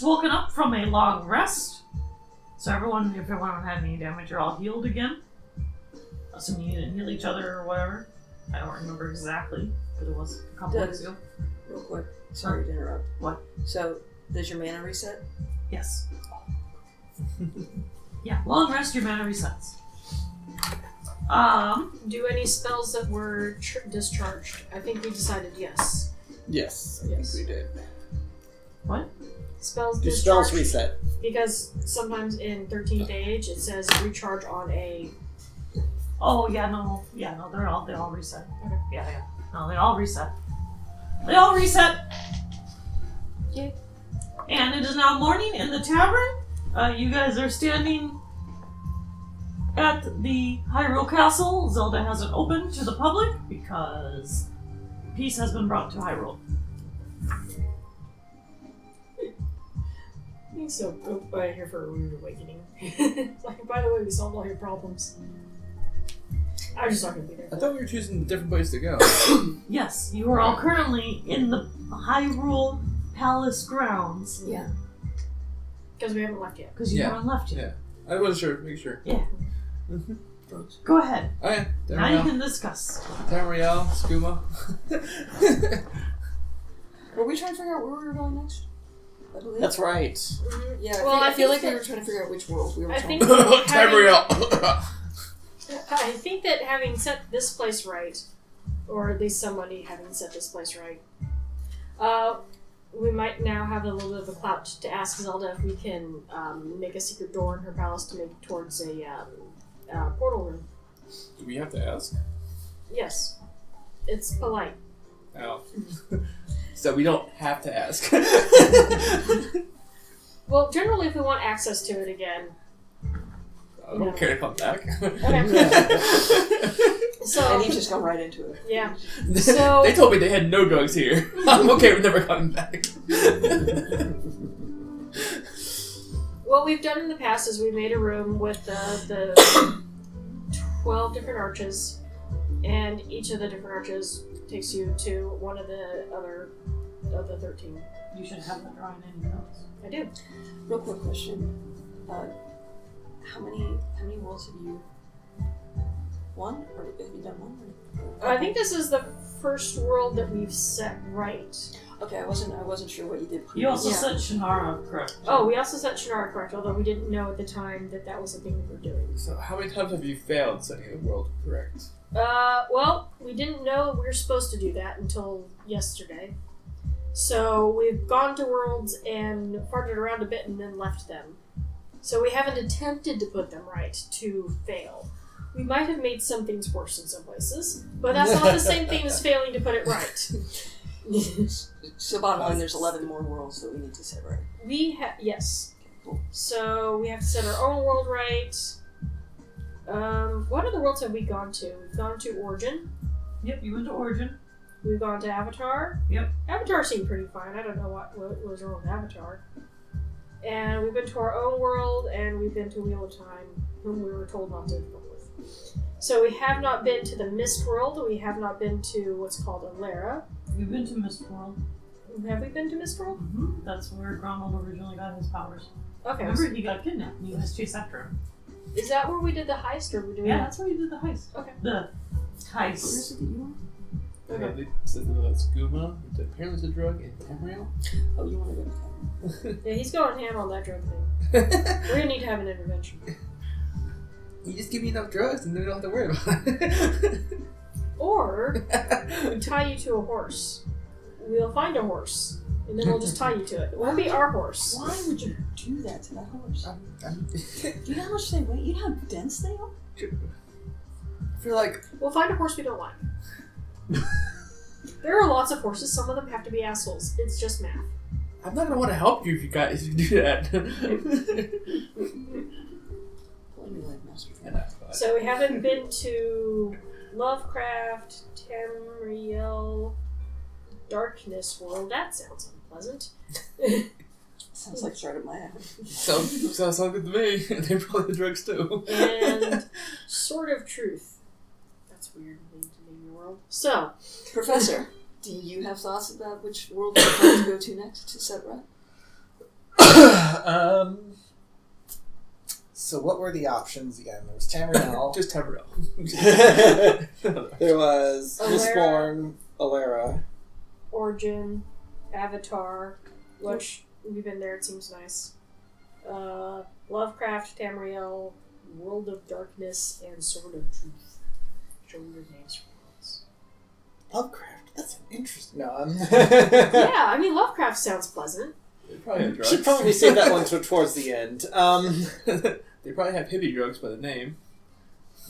woken up from a long rest. So if everyone had any damage, you're all healed again. Assuming you didn't heal each other or whatever. I don't remember exactly, but it was a couple weeks ago. Real quick, sorry to interrupt. What? So, does your mana reset? Yes. Yeah, long rest, your mana resets. Do any spells that were discharged? I think we decided yes. Yes, I think we did. What? Spells Do discharged. spells reset? Because sometimes in 13th Age it says recharge on a... Oh, no, they all reset. Okay. Yeah. No, they all reset. They all reset! Okay. And it is now morning in the tavern. You guys are standing at the Hyrule Castle. Zelda hasn't opened to the public because peace has been brought to Hyrule. So, here for a rude awakening. Like, by the way, we solved all your problems. I'm just not going to be there. I thought we were choosing a different place to go. Yes, you are all currently in the Hyrule Palace grounds. Yeah. Because we haven't left yet. Because you Yeah. haven't left yet. Yeah, I wasn't sure. Make sure. Yeah. Mm-hmm. Go ahead. Oh yeah, Now you Tamriel, can discuss. Skooma. Were we trying to figure out where we were going next? I believe. That's right. Mm-hmm. Yeah, Well, I feel think like we that- were trying to figure out which world we were I trying think to Tamriel. I think that having set this place right, or at least somebody having set this place right, we might now have a little bit of a clout to ask Zelda if we can make a secret door in her palace to make towards a portal room. Do we have to ask? Yes. It's polite. Oh. So we don't have to ask. Well, generally if we want access to it again. I don't care to come back. So, And you just go right into it. yeah. So- They told me they had no drugs here. I'm okay with never coming back. What we've done in the past is we made a room with the 12 different arches, and each of the different arches takes you to one of the other of the 13. You should have that drawing in your notes. I do. Real quick question. How many worlds have you won? Or have you done one? Or... I think this is the first world that we've set right. Okay, I wasn't sure what you did previously. You also Yeah. said Shannara, correct? Oh, we also set Shannara correct, although we didn't know at the time that that was the thing we were doing. So how many times have you failed setting the world correct? Well, we didn't know we were supposed to do that until yesterday. So we've gone to worlds and farted around a bit and then left them. So we haven't attempted to put them right to fail. We might have made some things worse in some places, but that's not the same thing as failing to put it right. So bottom line, there's 11 more worlds that we need to set right. We have, yes. Okay, cool. So we have to set our own world right. What other worlds have we gone to? We've gone to Origin. Yep, you went to Origin. We've gone to Avatar. Yep. Avatar seemed pretty fine. I don't know what was wrong with Avatar. And we've been to our own world, and we've been to Wheel of Time, whom we were told not to fuck with. So we have not been to the Mist World. We have not been to what's called Alara. You've been to Mistworld. Have we been to Mist World? Mm-hmm. That's where Gronald originally got his powers. Okay. Remember, he got kidnapped and you guys chased after him. Is that where we did the heist, or were we doing Yeah, that's where you did the heist. Okay. The Where heist. is it that you want? Okay. They said that Skooma, which apparently is a drug, and Tamriel. Oh, you want to go to Canada? Yeah, he's going ham on that drug thing. We're gonna need to have an intervention. You just give me enough drugs and then we don't have to worry about it. Or we tie you to a horse. We'll find a horse, and then we'll just tie you to it. It won't be our horse. Why would you do that to that horse? I Do you know how much they weigh? You know how dense they are? feel like We'll find a horse we don't like. There are lots of horses. Some of them have to be assholes. It's just math. I'm not gonna want to help you if you do that. Well, you like master. So we haven't been to Lovecraft, Tamriel, Darkness World. That sounds unpleasant. Sounds like start of my ass. Sounds good to me. They're probably the drugs too. And Sword of Truth. That's weird name to name your world. So, Professor, do you have thoughts about which world we're going to go to next to set right? So what were the options again? There was Tamriel. Just Tamriel. There was Alara. Mistborn, Alara. Origin, Avatar, which we've been there, it seems nice. Lovecraft, Tamriel, World of Darkness, and Sword of Truth. Show your names for worlds. Lovecraft. That's an interesting. No, Yeah, I mean, Lovecraft sounds pleasant. They probably have drugs. should probably save that one towards the end. They probably have hippie drugs by the name.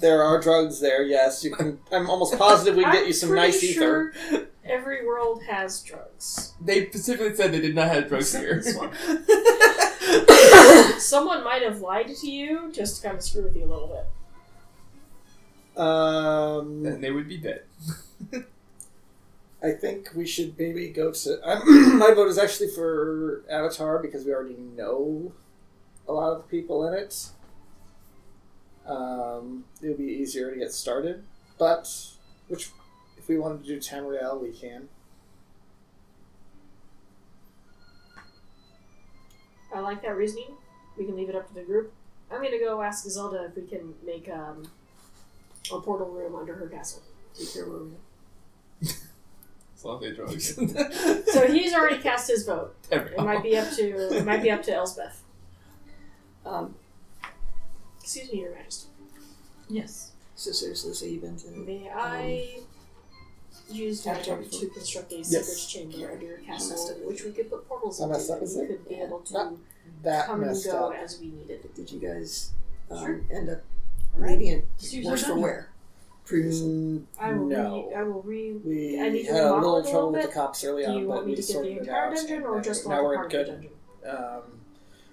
There are drugs there. Yes, you can. I'm almost positive we can get you some I'm nice pretty ether. sure every world has drugs. They specifically said they did not have drugs here. This one. Someone might have lied to you just to kind of screw with you a little bit. Then they would be dead. I think we should maybe go to. My vote is actually for Avatar because we already know a lot of the people in it. It would be easier to get started, but if we wanted to do Tamriel, we can. I like that reasoning. We can leave it up to the group. I'm gonna go ask Zelda if we can make a portal room under her castle. Take care where we are. As long as they have drugs. So he's already cast his vote. Tamriel. It might be up to Elsbeth. Excuse me, Your Majesty. Yes. So seriously, so you've been to... May I use Avatar magic before? to construct a Yes. secret chamber under your castle, messed up. which we could put portals I into, messed up, and is we it? could be able to That come and messed go up. as we needed. Did you guys Sure. end up Alright. leaving it Just use worse our for dungeon. wear? Previously. I will no. we need to had a remodel little it a trouble little with the bit. cops early Do on, you but want me we to get sorted the it entire out. dungeon, or and just now like a we're part in of the good. dungeon?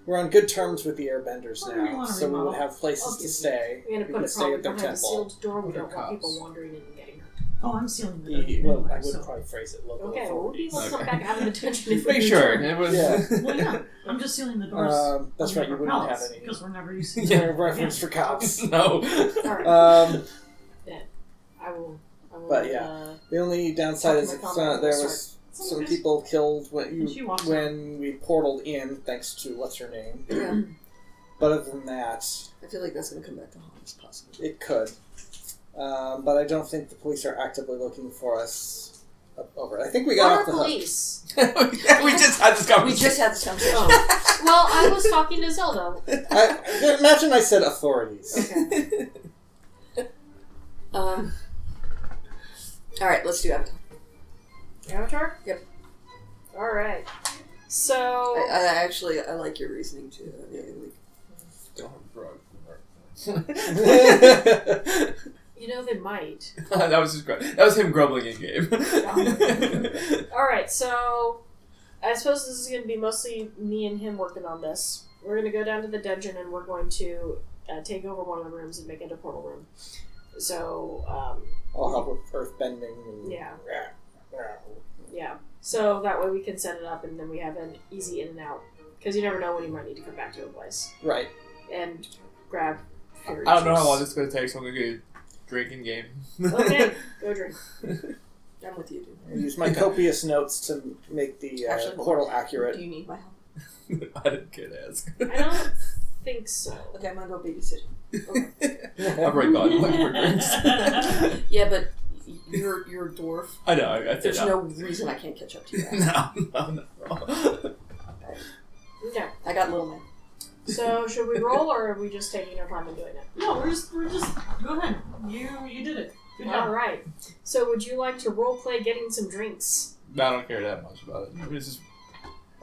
We're on good terms with the Airbenders Whatever you now, wanna so we would remodel. have places I'll to do. stay. We're gonna We put could it stay probably at their behind a temple. sealed door. We What are don't want people cops? wandering in and getting hurt. Oh, I'm sealing the The, dungeon well, anyway, I would so. probably phrase it local Okay, well, authorities. people come Okay. back out of the dungeon if we Pretty do sure. turn. It was. Yeah. Well, yeah. I'm just sealing the doors. That's right, you wouldn't have any because we're never using reference for cops. No. Alright, I will. But the only downside is Talk to my there comrades, was Some some good- people killed And she walks when we portaled in, thanks to what's her name. Yeah. But other than that, I feel like that's going to come back to haunt us, possibly. it could. But I don't think the police are actively looking for us up over it. I think we got What off the are hook. police? Yeah, we just had this conversation. We just had this conversation. Oh. Well, I was talking to Zelda. Imagine I said authorities. Okay. Alright, let's do Avatar. Avatar? Yep. Alright. So. I like your reasoning too. I mean, like, Don't have drugs. You know, they might. That was just that was him grumbling in game. Alright, so. I suppose this is going to be mostly me and him working on this. We're going to go down to the dungeon and we're going to take over one of the rooms and make it a portal room. So, I'll help with earth bending. And yeah. Yeah. So that way we can set it up and then we have an easy in and out. Because you never know when you might need to come back to a place. Right. And grab I don't know how juice. long this is going to take, so I'm going to get a drinking game. Okay, go drink. I'm with you, dude. I use my copious notes to make the Actually, portal accurate. Do you need my help? I didn't care to ask. I don't think so. Okay, I'm gonna go babysit. I'm right gone. Looking for drinks. Yeah, but you're a dwarf. I know. I There's said no reason I can't catch up to you. no. Okay. I got little man. So should we roll or are we just taking our time and doing it? No, we're just go ahead. You did it. Good job. Alright. So would you like to role play getting some drinks? I don't care that much about it. It's just,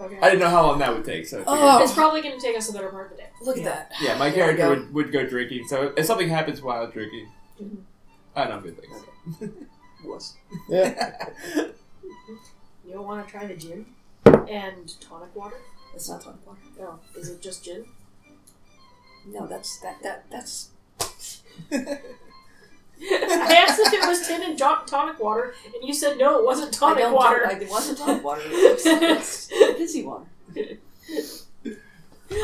Okay. I didn't know how long that would take, so I figured. Oh. It's probably going to take us a better part of the day. Look at that. Yeah, my There we character go. would go drinking, so if something happens while drinking, Mhm. I know good things. Was. Yeah. You don't want to try the gin and tonic water? It's not tonic water. No. Is it just gin? No, that's. I asked if it was tin and tonic water, and you said no, it wasn't tonic water. It wasn't tonic water. It's fizzy water.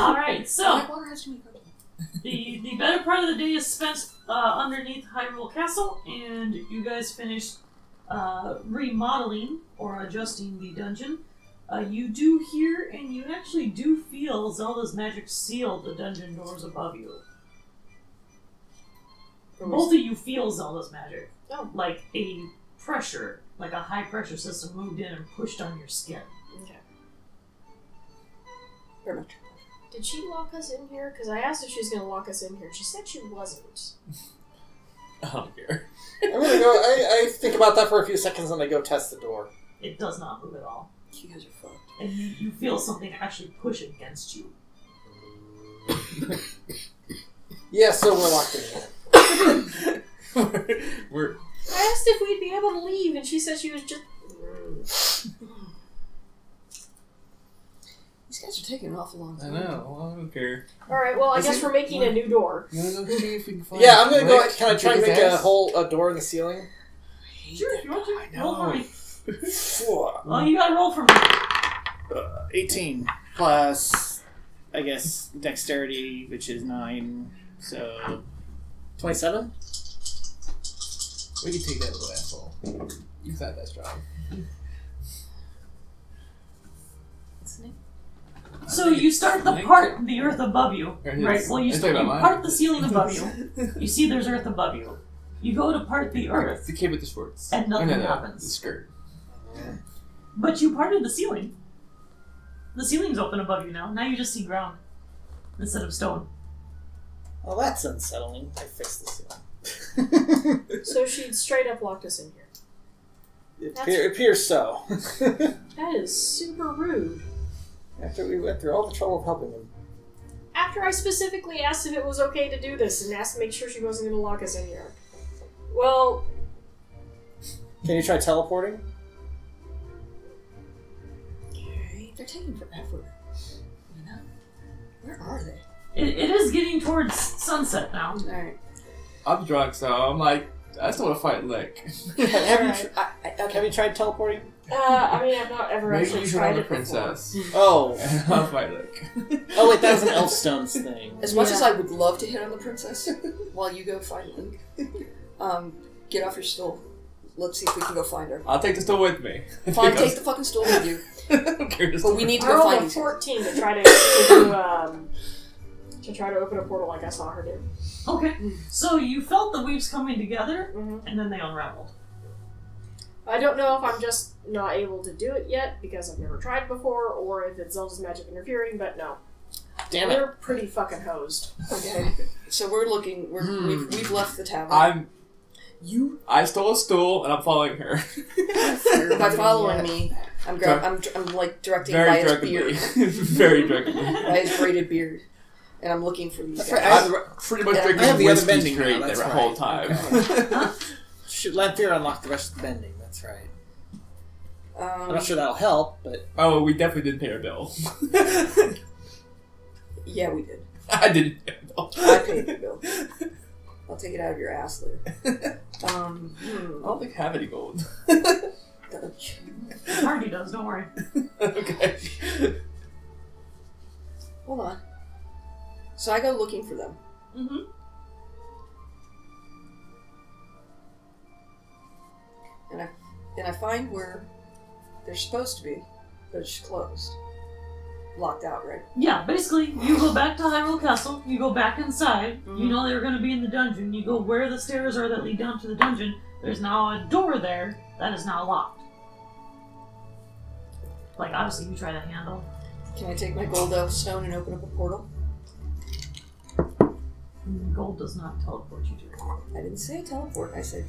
All right. So Tonic water has too many carbs. the better part of the day is spent underneath Hyrule Castle, and you guys finished remodeling or adjusting the dungeon. You do hear and you actually do feel Zelda's magic seal the dungeon doors above you. Both of you feel Zelda's magic. Oh. Like a pressure, like a high pressure system moved in and pushed on your skin. Okay. Very much. Did she lock us in here? Because I asked if she was going to lock us in here. She said she wasn't. I don't care. I'm gonna go. I think about that for a few seconds and I go test the door. It does not move at all. You guys are fucked. And you feel something actually push against you. Yeah, so we're locked in here. We're I asked if we'd be able to leave, and she said she was just... These guys are taking an awful long I time. know. I don't care. Alright, well, I guess we're making a new door. You wanna go see if we can find? Yeah, I'm gonna go. Rick Can I try and his make ass? a door in the ceiling? Sure, if you want to. I Roll for know. me. 4. Well, you gotta roll for me. 18 plus, I guess, dexterity, which is 9. So 27. We can take that little asshole. Use that strong. What's the name? So you start the part the earth above you, Or his. right? Well, you It's like start, you mine. part the ceiling above you. You see there's earth above you. You go to part the earth, The kid with the shorts. and nothing The happens. skirt. But you parted the ceiling. The ceiling's open above you now. Now you just see ground instead of stone. Well, that's unsettling. I fixed the ceiling. So she straight up locked us in here. It appears so. That is super rude. After we went through all the trouble of helping him. After I specifically asked if it was okay to do this, and asked to make sure she wasn't going to lock us in here. Well, Can you try teleporting? Okay. They're taking forever. You know? Where are they? It is getting towards sunset now. Alright. I'm drunk, so I'm like, I just want to fight Lick. Have you tried teleporting? I mean, I've not ever Maybe actually you should tried have a it before. princess. Oh. And I'll fight Lick. Oh wait, that was an Elfstone's thing. As much Yeah. as I would love to hit on the princess, while you go find Link, get off your stool. Let's see if we can go find her. I'll take the stool with me. Fine, take the fucking stool with you. I don't care. But we need to I go rolled find a these. 14 to try to open a portal like I saw her do. Okay, so you felt the weaves coming together, Mhm. and then they unraveled. I don't know if I'm just not able to do it yet because I've never tried before, or if it's Zelda's magic interfering. But no, Damn it. we're pretty fucking hosed. Okay. So we're looking. We've left the tavern. I stole a stool and I'm following her. By following me, I'm like directing by Very his drunkenly. beard, Very drunkenly. by his braided beard, and I'm looking for these That's guys. right. I'm pretty much Yeah. drinking I have the other whiskey bending now, straight that's the right. whole time. Okay. Should Lanthir unlock the rest of the bending? That's right. I'm not sure that'll help, but Oh, we definitely didn't pay our bill. Yeah, we did. I didn't pay our bill. I paid the bill. I'll take it out of your ass later. I don't think I have any gold. Hardy does, don't worry. Okay. Hold on. So I go looking for them. Mm-hmm. And I find where they're supposed to be, but it's closed. Locked out, right? Yeah, basically, you go back to Hyrule Castle, you go back inside, Mhm. you know they were going to be in the dungeon, you go where the stairs are that lead down to the dungeon, there's now a door there that is now locked. Like, obviously, you try to handle. Can I take my gold elf stone and open up a portal? Gold does not teleport you to it. I didn't say teleport. I said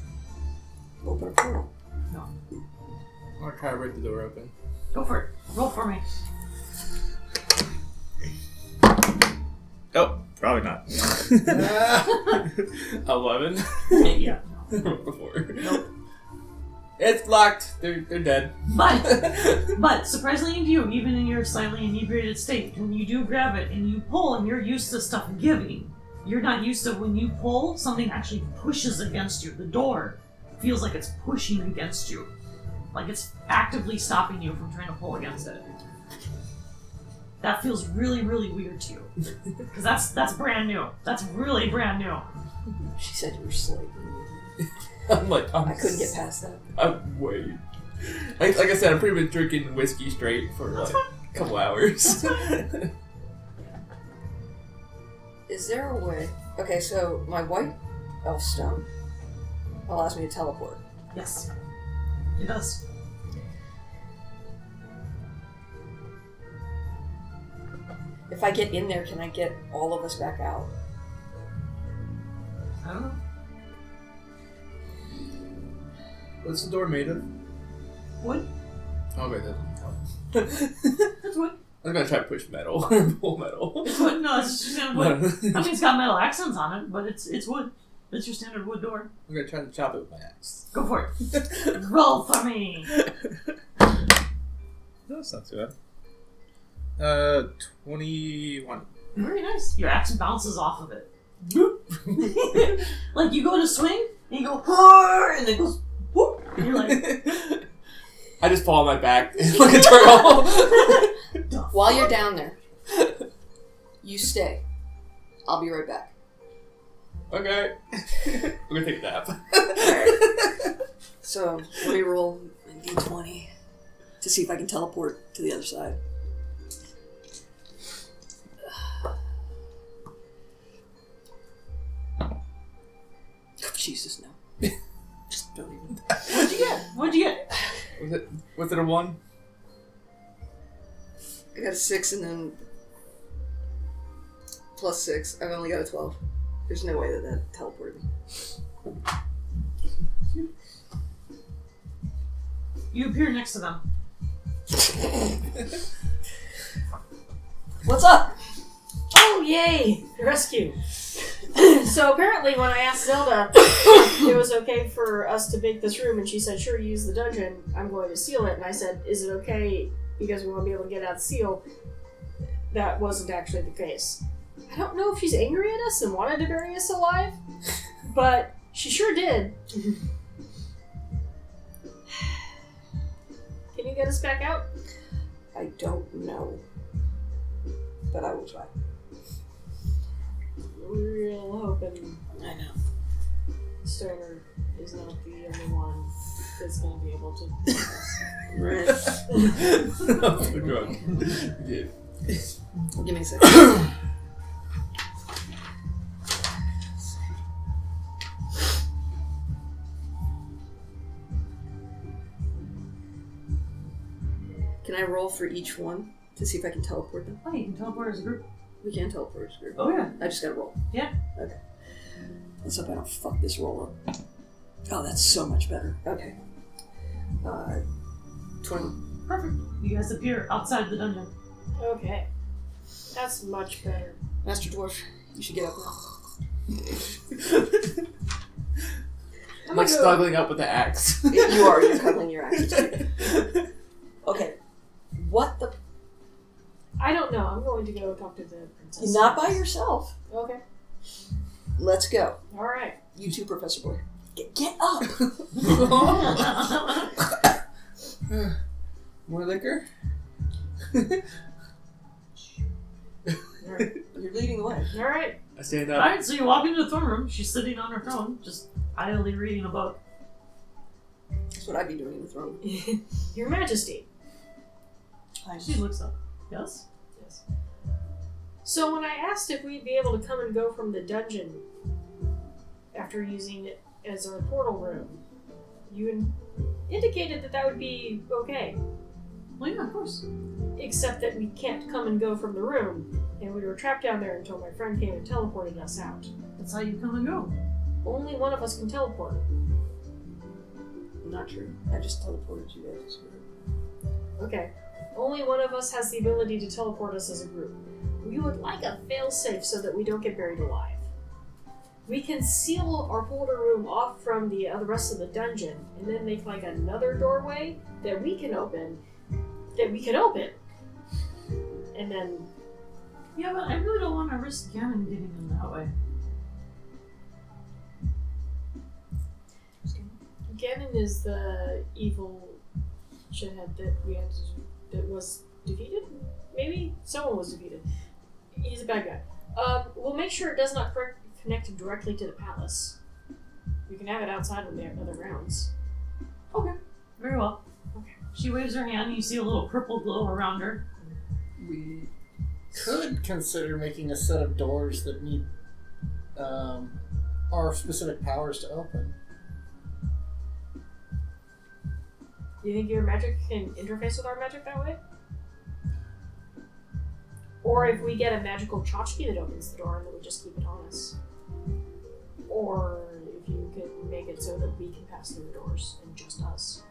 open a portal. No. I'm gonna try to break the door open. Go for it. Roll for me. Oh, probably not. 11. Yeah. Before. It's locked. They're dead. But surprisingly to you, even in your slightly inebriated state, when you do grab it and you pull and you're used to stuff giving, you're not used to when you pull, something actually pushes against you. The door feels like it's pushing against you. Like it's actively stopping you from trying to pull against it. That feels really, really weird to you. Because that's brand new. That's really brand new. She said you were slightly. I'm like, I couldn't get past that. I'm way Like I said, I'm pretty much drinking whiskey straight for like a couple hours. Is there a way? Okay, so my white elf stone allows me to teleport. Yes. It does. If I get in there, can I get all of us back out? I don't know. What's the door made of? Wood? Oh wait, that doesn't count. It's wood. I was gonna try to push metal, pull metal. It's wood. No, it's just standard wood. I mean, it's got metal accents on it, but it's wood. It's your standard wood door. I'm gonna try to chop it with my axe. Go for it. Roll for me. That's not too bad. 21. Very nice. Your axe bounces off of it. Boop. Like you go to swing, and you go, "Roar," and it goes, whoop. And you're like, I just fall on my back like a turtle. While you're down there, you stay. I'll be right back. Okay. I'm gonna take a nap. So, let me roll a d20 to see if I can teleport to the other side. Oh, Jesus, no. Just don't even. what'd you get? What'd you get? Was it a 1? I got a 6 and then plus 6. I've only got a 12. There's no way that teleported me. You appear next to them. What's up? Oh, yay! Rescue. So apparently when I asked Zelda if it was okay for us to make this room, and she said, sure, use the dungeon, I'm going to seal it. And I said, is it okay because we won't be able to get out the seal? That wasn't actually the case. I don't know if she's angry at us and wanted to bury us alive, but she sure did. Can you get us back out? I don't know. But I will try. Real hoping I know. Stoner is not the only one that's going to be able to. Right. I'm so drunk. Yeah. Give me a second. Can I roll for each one to see if I can teleport them? Oh, you can teleport as a group. We can teleport as a group. Oh yeah. I just gotta roll. Yeah. Okay. Let's hope I don't fuck this roll up. Oh, that's so much better. Okay. 21. Perfect. You guys appear outside the dungeon. Okay. That's much better. Master Dwarf, you should get up now. I'm like snuggling up with the axe. You are. You're cuddling your axe. Okay. What the... I don't know. I'm going to go talk to the princess. Not by yourself. Okay. Let's go. All right. You too, Professor Boy. Get up! More liquor? You're leading the way. All right. I stand up. Alright, so you walk into the throne room. She's sitting on her throne, just idly reading a book. That's what I'd be doing in the throne. Your Majesty. She looks up. Yes? Yes. So when I asked if we'd be able to come and go from the dungeon after using it as our portal room, you indicated that that would be okay. Well, yeah, of course. Except that we can't come and go from the room, and we were trapped down there until my friend came and teleported us out. That's how you come and go. Only one of us can teleport. Not true. I just teleported you guys. Okay. Only one of us has the ability to teleport us as a group. We would like a failsafe so that we don't get buried alive. We can seal our portal room off from the rest of the dungeon, and then make like another doorway that we can open. And then Yeah, but I really don't want to risk Ganon getting in that way. Ganon is the evil shithead that was defeated? Maybe? Someone was defeated. He's a bad guy. We'll make sure it does not connect directly to the palace. We can have it outside on the other grounds. Okay, very well. She waves her hand, and you see a little purple glow around her. We could consider making a set of doors that need our specific powers to open. Do you think your magic can interface with our magic that way? Or if we get a magical tchotchke that opens the door and then we just keep it on us. Or if you can make it so that we can pass through the doors and just us.